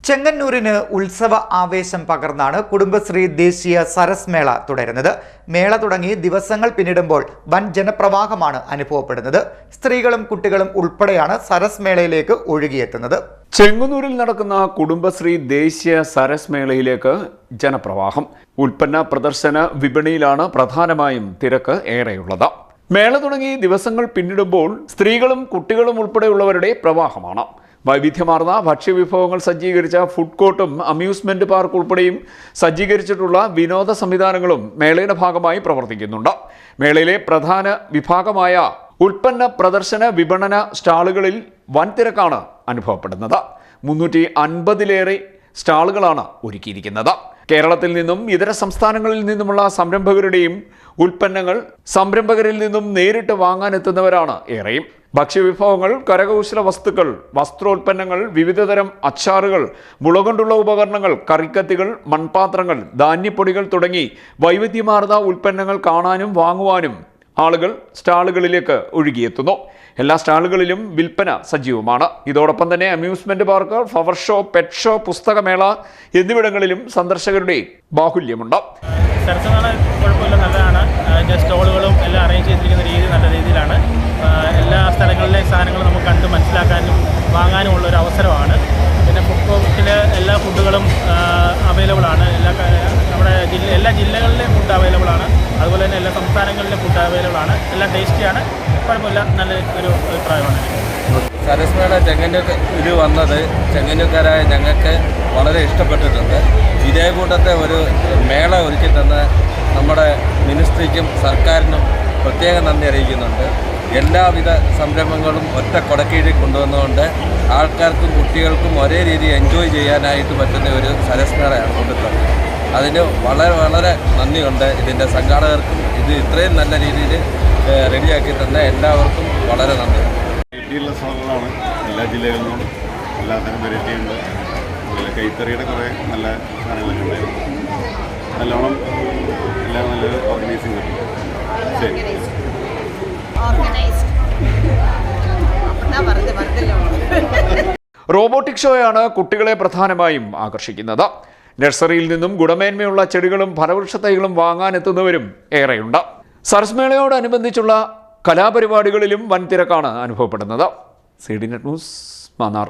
ചെങ്ങന്നൂരിന് ഉത്സവ ആവേശം പകർന്നാണ് കുടുംബശ്രീ ദേശീയ സരസ് മേള തുടരുന്നത്. മേള തുടങ്ങി ദിവസങ്ങൾ പിന്നിടുമ്പോൾ വൻ ജനപ്രവാഹമാണ് അനുഭവപ്പെടുന്നത്. സ്ത്രീകളും കുട്ടികളും ഉൾപ്പെടെയാണ് സരസ് മേളയിലേക്ക് ഒഴുകിയെത്തുന്നത്. ചെങ്ങന്നൂരിൽ നടക്കുന്ന കുടുംബശ്രീ ദേശീയ സരസ് മേളയിലേക്ക് ജനപ്രവാഹം. ഉൽപ്പന്ന പ്രദർശന വിപണിയിലാണ് പ്രധാനമായും തിരക്ക് ഏറെയുള്ളത്. മേള തുടങ്ങി ദിവസങ്ങൾ പിന്നിടുമ്പോൾ സ്ത്രീകളും കുട്ടികളും ഉൾപ്പെടെയുള്ളവരുടെ പ്രവാഹമാണ്. വൈവിധ്യമാർന്ന ഭക്ഷ്യവിഭവങ്ങൾ സജ്ജീകരിച്ച ഫുഡ് കോർട്ടും അമ്യൂസ്മെന്റ് പാർക്ക് ഉൾപ്പെടെയും സജ്ജീകരിച്ചിട്ടുള്ള വിനോദ സംവിധാനങ്ങളും മേളയുടെ ഭാഗമായി പ്രവർത്തിക്കുന്നുണ്ട്. മേളയിലെ പ്രധാന വിഭാഗമായ ഉൽപ്പന്ന പ്രദർശന വിപണന സ്റ്റാളുകളിൽ വൻ തിരക്കാണ് അനുഭവപ്പെടുന്നത്. 350-ലേറെ സ്റ്റാളുകളാണ് ഒരുക്കിയിരിക്കുന്നത്. കേരളത്തിൽ നിന്നും ഇതര സംസ്ഥാനങ്ങളിൽ നിന്നുമുള്ള സംരംഭകരുടെയും ഉൽപ്പന്നങ്ങൾ സംരംഭകരിൽ നിന്നും നേരിട്ട് വാങ്ങാനെത്തുന്നവരാണ് ഏറെയും. ഭക്ഷ്യവിഭവങ്ങൾ, കരകൗശല വസ്തുക്കൾ, വസ്ത്രോൽപ്പന്നങ്ങൾ, വിവിധതരം അച്ചാറുകൾ, മുളകൊണ്ടുള്ള ഉപകരണങ്ങൾ, കറിക്കത്തികൾ, മൺപാത്രങ്ങൾ, ധാന്യപ്പൊടികൾ തുടങ്ങി വൈവിധ്യമാർന്ന ഉൽപ്പന്നങ്ങൾ കാണാനും വാങ്ങുവാനും ആളുകൾ സ്റ്റാളുകളിലേക്ക് ഒഴുകിയെത്തുന്നു. എല്ലാ സ്റ്റാളുകളിലും വിൽപ്പന സജീവമാണ്. ഇതോടൊപ്പം തന്നെ amusement park, flower show, pet show, പുസ്തകമേള എന്നിവിടങ്ങളിലും സന്ദർശകരുടെ ബാഹുല്യമുണ്ട്. കുഴപ്പമില്ല, നല്ലതാണ്. അതിൻ്റെ സ്റ്റോളുകളും എല്ലാം അറേഞ്ച് ചെയ്തിരിക്കുന്ന രീതി നല്ല രീതിയിലാണ്. എല്ലാ സ്ഥലങ്ങളിലെ സാധനങ്ങളും നമുക്ക് കണ്ട് മനസ്സിലാക്കാനും വാങ്ങാനും ഉള്ളൊരു അവസരമാണ്. പിന്നെ ഫുഡ് കോർട്ടിൽ എല്ലാ ഫുഡുകളും അവൈലബിൾ ആണ്. നമ്മുടെ എല്ലാ ജില്ലകളിലെയും ഫുഡ് അവൈലബിൾ ആണ്. അതുപോലെ തന്നെ എല്ലാ സംസ്ഥാനങ്ങളിലെ ഫുഡ് അവൈലബിൾ ആണ്. എല്ലാം ടേസ്റ്റിയാണ്. കുഴപ്പമില്ല, നല്ല ഒരു അഭിപ്രായമാണ്. സരസ് മേള ചെങ്ങന്നൂർ വന്നത് ചെങ്ങന്നൂർക്കാരായ ഞങ്ങൾക്ക് വളരെ ഇഷ്ടപ്പെട്ടിട്ടുണ്ട്. ഇതേ കൂട്ടത്തെ ഒരു മേള ഒരുക്കി തന്ന നമ്മുടെ മിനിസ്ട്രിക്കും സർക്കാരിനും പ്രത്യേകം നന്ദി അറിയിക്കുന്നുണ്ട്. എല്ലാവിധ സംരംഭങ്ങളും ഒറ്റ കൊടക്കീഴിൽ കൊണ്ടുവന്നുകൊണ്ട് ആൾക്കാർക്കും കുട്ടികൾക്കും ഒരേ രീതി എൻജോയ് ചെയ്യാനായിട്ട് പറ്റുന്ന ഒരു സരസ് മേളയാണ് കൊണ്ടുത്തന്നത്. അതിന് വളരെ വളരെ നന്ദിയുണ്ട് ഇതിൻ്റെ സംഘാടകർക്കും. ഇത് ഇത്രയും നല്ല രീതിയിൽ റെഡിയാക്കി തന്ന എല്ലാവർക്കും വളരെ നന്ദിയുണ്ട്. വെറൈറ്റിയുള്ള സ്ഥലങ്ങളാണ്. എല്ലാ ജില്ലകളിലും എല്ലാത്തരം വെറൈറ്റി ഉണ്ട്. അതുപോലെ കൈത്തറിയുടെ കുറേ നല്ല സാധനങ്ങളൊക്കെ ഉണ്ടായിരുന്നു. നല്ലോണം എല്ലാം നല്ലൊരു ഓർഗനൈസിങ് കിട്ടും. ശരി. റോബോട്ടിക് ഷോയാണ് കുട്ടികളെ പ്രധാനമായും ആകർഷിക്കുന്നത്. നഴ്സറിയിൽ നിന്നും ഗുണമേന്മയുള്ള ചെടികളും ഫലവൃക്ഷ തൈകളും വാങ്ങാനെത്തുന്നവരും ഏറെയുണ്ട്. സരസ് മേളയോടനുബന്ധിച്ചുള്ള കലാപരിപാടികളിലും വൻ തിരക്കാണ് അനുഭവപ്പെടുന്നത്. CDNet news, Mannar.